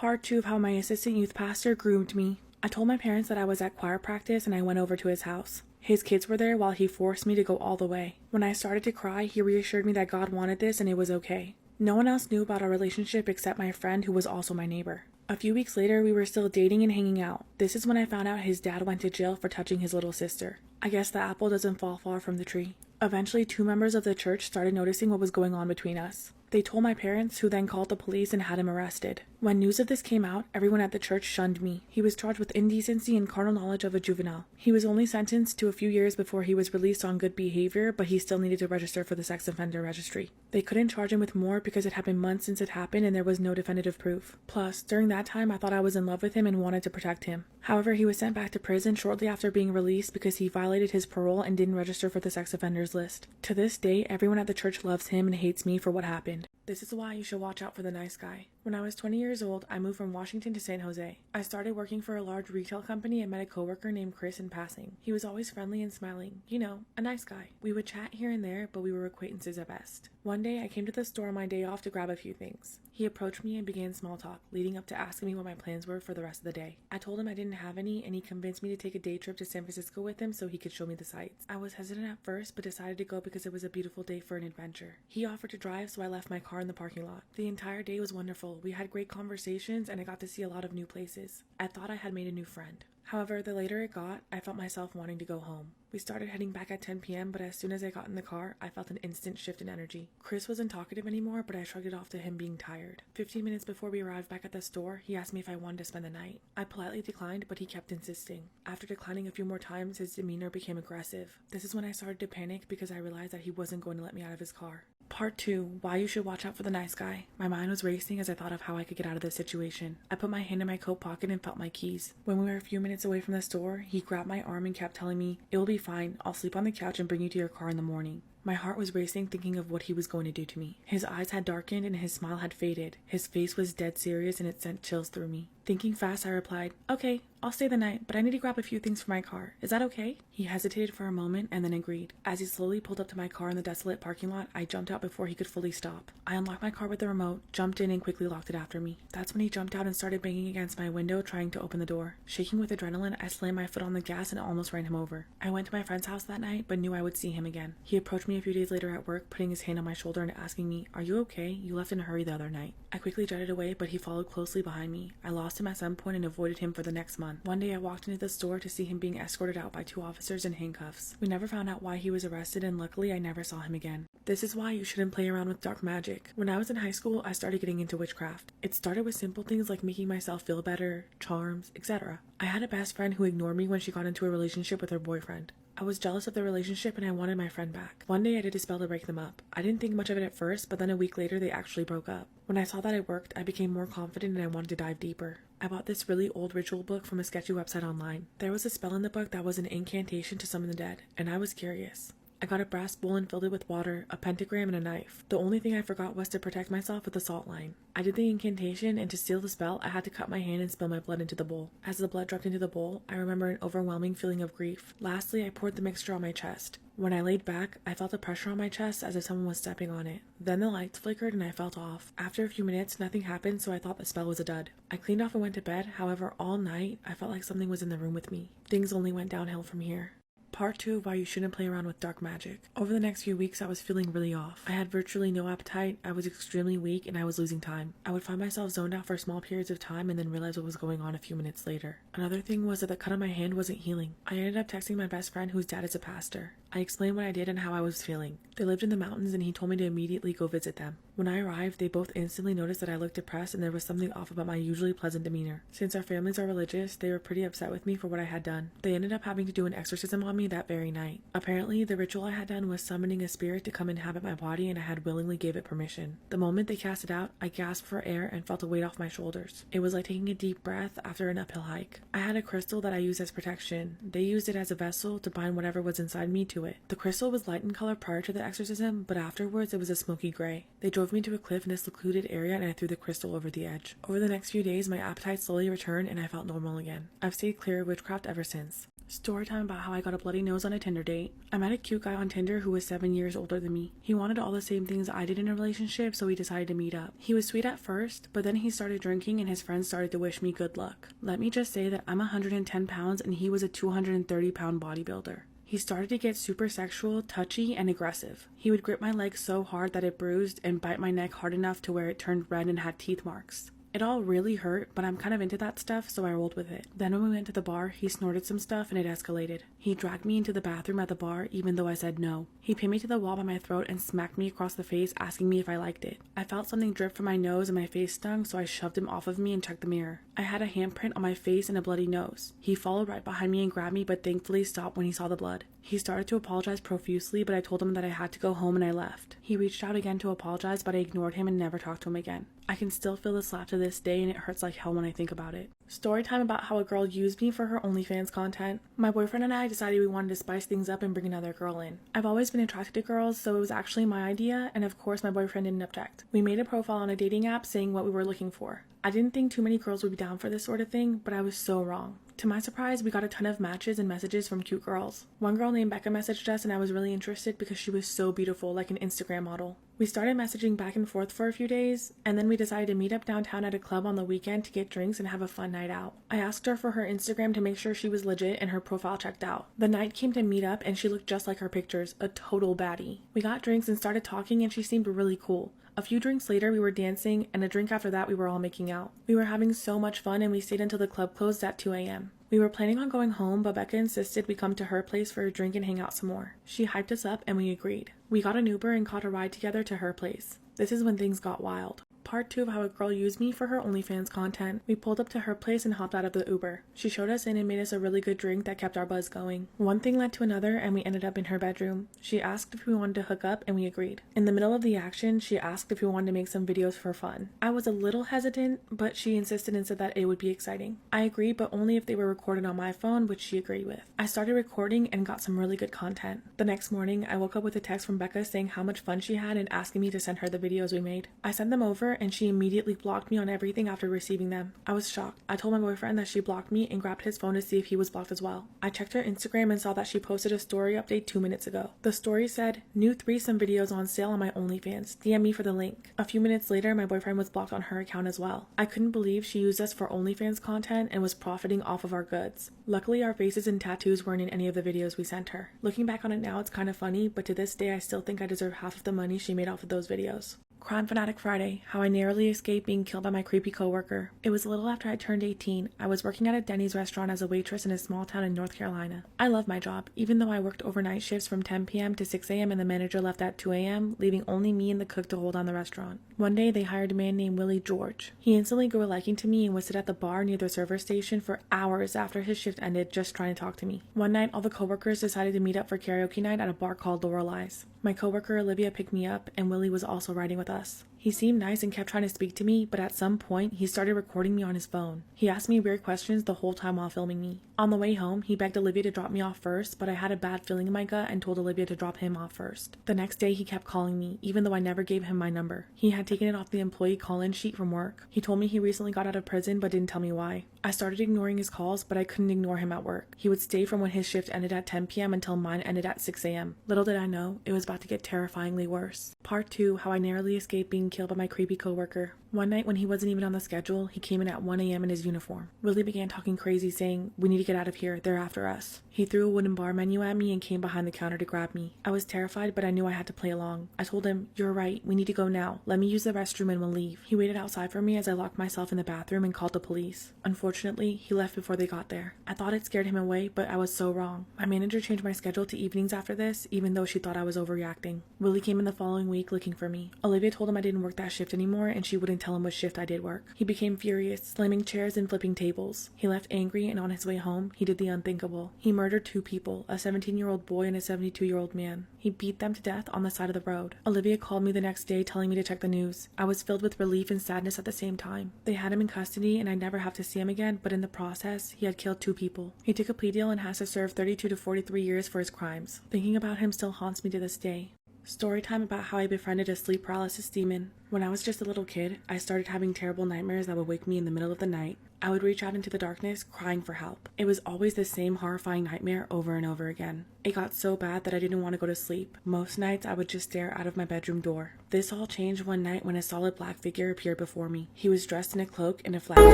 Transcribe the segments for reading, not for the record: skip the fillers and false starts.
Part 2 of how my assistant youth pastor groomed me. I told my parents that I was at choir practice and I went over to his house. His kids were there while he forced me to go all the way. When I started to cry, he reassured me that God wanted this and it was okay. No one else knew about our relationship except my friend who was also my neighbor. A few weeks later, we were still dating and hanging out. This is when I found out his dad went to jail for touching his little sister. I guess the apple doesn't fall far from the tree. Eventually, 2 members of the church started noticing what was going on between us. They told my parents, who then called the police and had him arrested. When news of this came out, everyone at the church shunned me. He was charged with indecency and carnal knowledge of a juvenile. He was only sentenced to a few years before he was released on good behavior, but he still needed to register for the sex offender registry. They couldn't charge him with more because it had been months since it happened and there was no definitive proof. Plus, during that time, I thought I was in love with him and wanted to protect him. However, he was sent back to prison shortly after being released because he violated his parole and didn't register for the sex offenders list. To this day, everyone at the church loves him and hates me for what happened. This is why you should watch out for the nice guy. When I was 20 years old, I moved from Washington to San Jose. I started working for a large retail company and met a coworker named Chris in passing. He was always friendly and smiling. You know, a nice guy. We would chat here and there, but we were acquaintances at best. One day, I came to the store on my day off to grab a few things. He approached me and began small talk, leading up to asking me what my plans were for the rest of the day. I told him I didn't have any, and he convinced me to take a day trip to San Francisco with him so he could show me the sights. I was hesitant at first, but decided to go because it was a beautiful day for an adventure. He offered to drive, so I left my car in the parking lot. The entire day was wonderful. We had great conversations, and I got to see a lot of new places. I thought I had made a new friend. However, the later it got, I felt myself wanting to go home. We started heading back at 10 p.m., but as soon as I got in the car, I felt an instant shift in energy. Chris wasn't talkative anymore, but I shrugged it off to him being tired. 15 minutes before we arrived back at the store, he asked me if I wanted to spend the night. I politely declined, but he kept insisting. After declining a few more times, his demeanor became aggressive. This is when I started to panic because I realized that he wasn't going to let me out of his car. Part 2, why you should watch out for the nice guy. My mind was racing as I thought of how I could get out of this situation. I put my hand in my coat pocket and felt my keys. When we were a few minutes away from the store, he grabbed my arm and kept telling me, "It will be fine, I'll sleep on the couch and bring you to your car in the morning." My heart was racing thinking of what he was going to do to me. His eyes had darkened and his smile had faded. His face was dead serious and it sent chills through me. Thinking fast, I replied, "Okay, I'll stay the night, but I need to grab a few things for my car. Is that okay?" He hesitated for a moment and then agreed. As he slowly pulled up to my car in the desolate parking lot, I jumped out before he could fully stop. I unlocked my car with the remote, jumped in and quickly locked it after me. That's when he jumped out and started banging against my window trying to open the door. Shaking with adrenaline, I slammed my foot on the gas and almost ran him over. I went to my friend's house that night, but knew I would see him again. He approached me a few days later at work, putting his hand on my shoulder and asking me, "Are you okay? You left in a hurry the other night." I quickly jetted away, but he followed closely behind me. I lost him at some point and avoided him for the next month. One day I walked into the store to see him being escorted out by 2 officers in handcuffs. We never found out why he was arrested and luckily I never saw him again. This is why you shouldn't play around with dark magic. When I was in high school, I started getting into witchcraft. It started with simple things like making myself feel better, charms, etc. I had a best friend who ignored me when she got into a relationship with her boyfriend. I was jealous of the relationship and I wanted my friend back. One day I did a spell to break them up. I didn't think much of it at first, but then a week later they actually broke up. When I saw that it worked, I became more confident and I wanted to dive deeper. I bought this really old ritual book from a sketchy website online. There was a spell in the book that was an incantation to summon the dead, and I was curious. I got a brass bowl and filled it with water, a pentagram, and a knife. The only thing I forgot was to protect myself with a salt line. I did the incantation, and to seal the spell, I had to cut my hand and spill my blood into the bowl. As the blood dropped into the bowl, I remember an overwhelming feeling of grief. Lastly, I poured the mixture on my chest. When I laid back, I felt a pressure on my chest as if someone was stepping on it. Then the lights flickered and I felt off. After a few minutes, nothing happened, so I thought the spell was a dud. I cleaned off and went to bed. However, all night, I felt like something was in the room with me. Things only went downhill from here. Part 2 of why you shouldn't play around with dark magic. Over the next few weeks, I was feeling really off. I had virtually no appetite, I was extremely weak, and I was losing time. I would find myself zoned out for small periods of time and then realize what was going on a few minutes later. Another thing was that the cut on my hand wasn't healing. I ended up texting my best friend whose dad is a pastor. I explained what I did and how I was feeling. They lived in the mountains and he told me to immediately go visit them. When I arrived, they both instantly noticed that I looked depressed and there was something off about my usually pleasant demeanor. Since our families are religious, they were pretty upset with me for what I had done. They ended up having to do an exorcism on me that very night. Apparently, the ritual I had done was summoning a spirit to come inhabit my body and I had willingly gave it permission. The moment they cast it out, I gasped for air and felt a weight off my shoulders. It was like taking a deep breath after an uphill hike. I had a crystal that I used as protection. They used it as a vessel to bind whatever was inside me to it. The crystal was light in color prior to the exorcism, but afterwards it was a smoky gray. They drove me to a cliff in a secluded area and I threw the crystal over the edge. Over the next few days, my appetite slowly returned and I felt normal again. I've stayed clear of witchcraft ever since. Storytime about how I got a bloody nose on a Tinder date. I met a cute guy on Tinder who was 7 years older than me. He wanted all the same things I did in a relationship, so we decided to meet up. He was sweet at first, but then he started drinking and his friends started to wish me good luck. Let me just say that I'm 110 pounds and he was a 230-pound bodybuilder. He started to get super sexual, touchy, and aggressive. He would grip my leg so hard that it bruised and bite my neck hard enough to where it turned red and had teeth marks. It all really hurt, but I'm kind of into that stuff, so I rolled with it. Then when we went to the bar, he snorted some stuff and it escalated. He dragged me into the bathroom at the bar, even though I said no. He pinned me to the wall by my throat and smacked me across the face, asking me if I liked it. I felt something drip from my nose and my face stung, so I shoved him off of me and checked the mirror. I had a handprint on my face and a bloody nose. He followed right behind me and grabbed me, but thankfully stopped when he saw the blood. He started to apologize profusely, but I told him that I had to go home and I left. He reached out again to apologize, but I ignored him and never talked to him again. I can still feel the slap to this day and it hurts like hell when I think about it. Storytime about how a girl used me for her OnlyFans content. My boyfriend and I decided we wanted to spice things up and bring another girl in. I've always been attracted to girls, so it was actually my idea, and of course my boyfriend didn't object. We made a profile on a dating app saying what we were looking for. I didn't think too many girls would be down for this sort of thing, but I was so wrong. To my surprise, we got a ton of matches and messages from cute girls. One girl named Becca messaged us and I was really interested because she was so beautiful, like an Instagram model. We started messaging back and forth for a few days, and then we decided to meet up downtown at a club on the weekend to get drinks and have a fun night out. I asked her for her Instagram to make sure she was legit and her profile checked out. The night came to meet up and she looked just like her pictures, a total baddie. We got drinks and started talking and she seemed really cool. A few drinks later, we were dancing, and a drink after that, we were all making out. We were having so much fun, and we stayed until the club closed at 2 a.m. We were planning on going home, but Becca insisted we come to her place for a drink and hang out some more. She hyped us up, and we agreed. We got an Uber and caught a ride together to her place. This is when things got wild. Part 2 of how a girl used me for her OnlyFans content. We pulled up to her place and hopped out of the Uber. She showed us in and made us a really good drink that kept our buzz going. One thing led to another and we ended up in her bedroom. She asked if we wanted to hook up and we agreed. In the middle of the action, she asked if we wanted to make some videos for fun. I was a little hesitant, but she insisted and said that it would be exciting. I agreed, but only if they were recorded on my phone, which she agreed with. I started recording and got some really good content. The next morning, I woke up with a text from Becca saying how much fun she had and asking me to send her the videos we made. I sent them over and she immediately blocked me on everything after receiving them. I was shocked. I told my boyfriend that she blocked me and grabbed his phone to see if he was blocked as well. I checked her Instagram and saw that she posted a story update 2 minutes ago. The story said, "New threesome videos on sale on my OnlyFans. DM me for the link." A few minutes later, my boyfriend was blocked on her account as well. I couldn't believe she used us for OnlyFans content and was profiting off of our goods. Luckily, our faces and tattoos weren't in any of the videos we sent her. Looking back on it now, it's kind of funny, but to this day, I still think I deserve half of the money she made off of those videos. Crime Fanatic Friday, how I narrowly escaped being killed by my creepy coworker. It was a little after I turned 18. I was working at a Denny's restaurant as a waitress in a small town in North Carolina. I love my job, even though I worked overnight shifts from 10 p.m. to 6 a.m. and the manager left at 2 a.m., leaving only me and the cook to hold down the restaurant. One day, they hired a man named Willie George. He instantly grew a liking to me and would sit at the bar near the server station for hours after his shift ended just trying to talk to me. One night, all the coworkers decided to meet up for karaoke night at a bar called Lorelei's. My coworker Olivia picked me up, and Willie was also riding with us. He seemed nice and kept trying to speak to me, but at some point, he started recording me on his phone. He asked me weird questions the whole time while filming me. On the way home, he begged Olivia to drop me off first, but I had a bad feeling in my gut and told Olivia to drop him off first. The next day, he kept calling me, even though I never gave him my number. He had taken it off the employee call-in sheet from work. He told me he recently got out of prison, but didn't tell me why. I started ignoring his calls, but I couldn't ignore him at work. He would stay from when his shift ended at 10 p.m. until mine ended at 6 a.m. Little did I know, it was about to get terrifyingly worse. Part 2, how I narrowly escaped being killed by my creepy coworker. One night when he wasn't even on the schedule, he came in at 1 a.m. in his uniform. Willie began talking crazy, saying, "We need to get out of here, they're after us." He threw a wooden bar menu at me and came behind the counter to grab me. I was terrified, but I knew I had to play along. I told him, "You're right, we need to go now. Let me use the restroom and we'll leave." He waited outside for me as I locked myself in the bathroom and called the police. Unfortunately, he left before they got there. I thought it scared him away, but I was so wrong. My manager changed my schedule to evenings after this, even though she thought I was overreacting. Willie came in the following week looking for me. Olivia told him I didn't work that shift anymore and she wouldn't tell him what shift I did work. He became furious, slamming chairs and flipping tables. He left angry, and on his way home, he did the unthinkable. He murdered 2 people, a 17-year-old boy and a 72-year-old man. He beat them to death on the side of the road. Olivia called me the next day telling me to check the news. I was filled with relief and sadness at the same time. They had him in custody and I'd never have to see him again, but in the process, he had killed 2 people. He took a plea deal and has to serve 32 to 43 years for his crimes. Thinking about him still haunts me to this day. Story time about how I befriended a sleep paralysis demon. When I was just a little kid, I started having terrible nightmares that would wake me in the middle of the night. I would reach out into the darkness, crying for help. It was always the same horrifying nightmare over and over again. It got so bad that I didn't want to go to sleep. Most nights, I would just stare out of my bedroom door. This all changed one night when a solid black figure appeared before me. He was dressed in a cloak and a flat coat.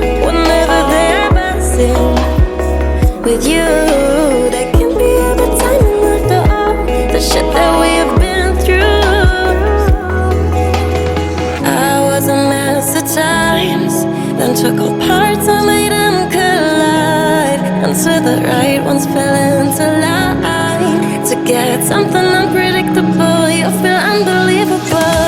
Whenever they're passing with you, there can be a good time after all the shit that we have been through. I was a mess at times, then took all parts and made them collide until the right ones fell into line. To get something unpredictable, you feel unbelievable.